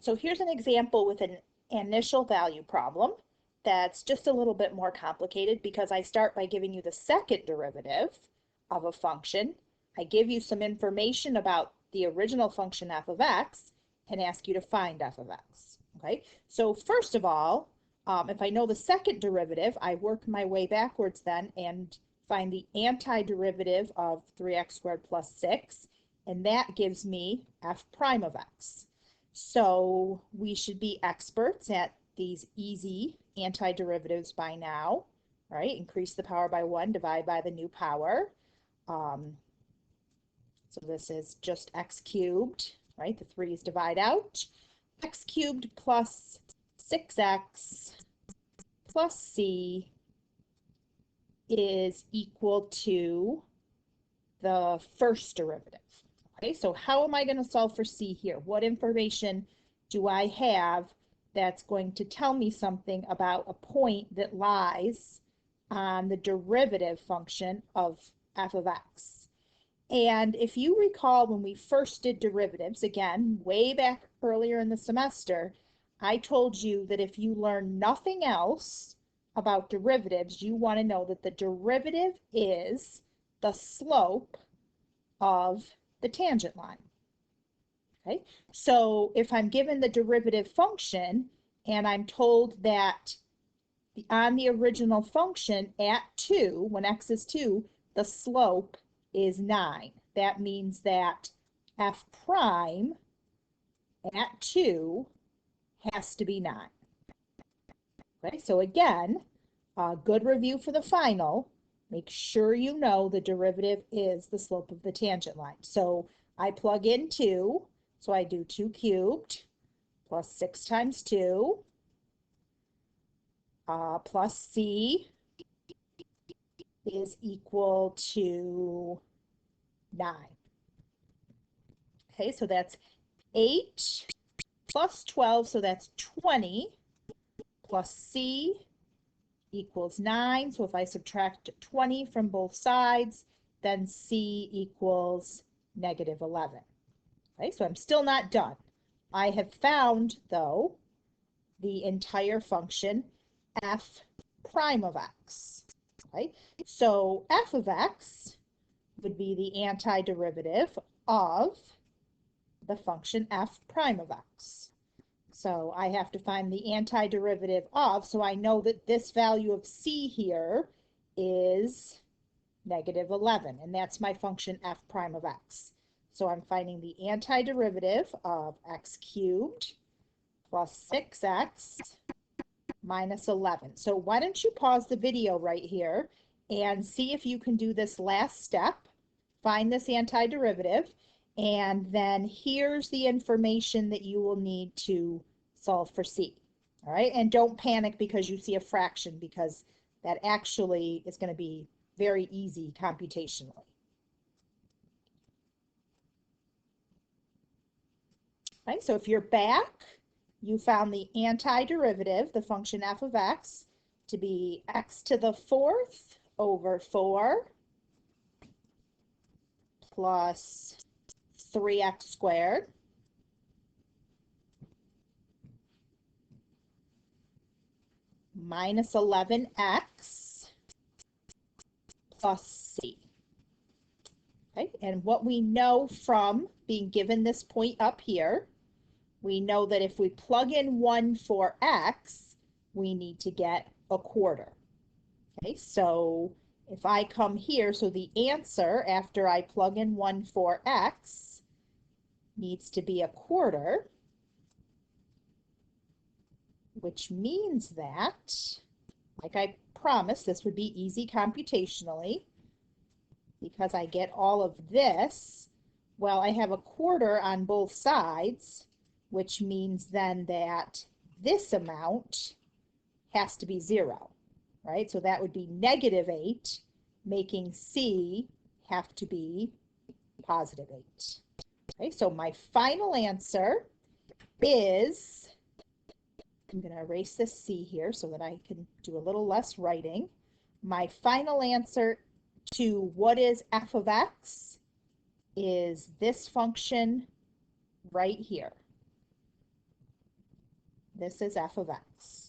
So here's an example with an initial value problem that's just a little bit more complicated because I start by giving you the second derivative of a function. I give you some information about the original function f of x and ask you to find f of x. Okay, so first of all, if I know the second derivative, I work my way backwards then and find the antiderivative of 3x squared plus 6, and that gives me f prime of x. So we should be experts at these easy antiderivatives by now, right? Increase the power by 1, divide by the new power. So this is just x cubed, right? The 3's divide out. X cubed plus 6x plus c is equal to the first derivative. Okay, so how am I going to solve for c here? What information do I have that's going to tell me something about a point that lies on the derivative function of f of x? And if you recall when we first did derivatives, again, way back earlier in the semester, I told you that if you learn nothing else about derivatives, you want to know that the derivative is the slope of the tangent line. Okay, so if I'm given the derivative function and I'm told that on the original function at 2, when x is 2, the slope is 9. That means that f prime at 2 has to be 9. Okay, so again, a good review for the final. Make sure you know the derivative is the slope of the tangent line. So I plug in 2, so I do 2 cubed plus 6 times 2 plus c is equal to 9. Okay, so that's 8 plus 12, so that's 20 plus c equals 9. So if I subtract 20 from both sides, then c equals negative 11. Okay, so I'm still not done. I have found, though, the entire function f prime of x. Okay, so f of x would be the antiderivative of the function f prime of x. So I have to find the antiderivative of, so I know that this value of c here is negative 11, and that's my function f prime of x. So I'm finding the antiderivative of x cubed plus 6x minus 11. So why don't you pause the video right here and see if you can do this last step, find this antiderivative, and then here's the information that you will need to solve for c. All right, and don't panic because you see a fraction, because that actually is going to be very easy computationally. Right, so if you're back, you found the antiderivative, the function f of x, to be x to the 4th over 4 plus 3x squared minus 11x plus c. Okay, and what we know from being given this point up here, we know that if we plug in 1 for x, we need to get a quarter. Okay, so if I come here, so the answer after I plug in 1 for x needs to be a quarter, which means that, like I promised, this would be easy computationally because I get all of this. Well, I have a quarter on both sides, which means then that this amount has to be 0, right? So that would be negative 8, making c have to be positive 8. Okay, so my final answer is, I'm going to erase this c here so that I can do a little less writing. My final answer to what is f of x is this function right here. This is f of x.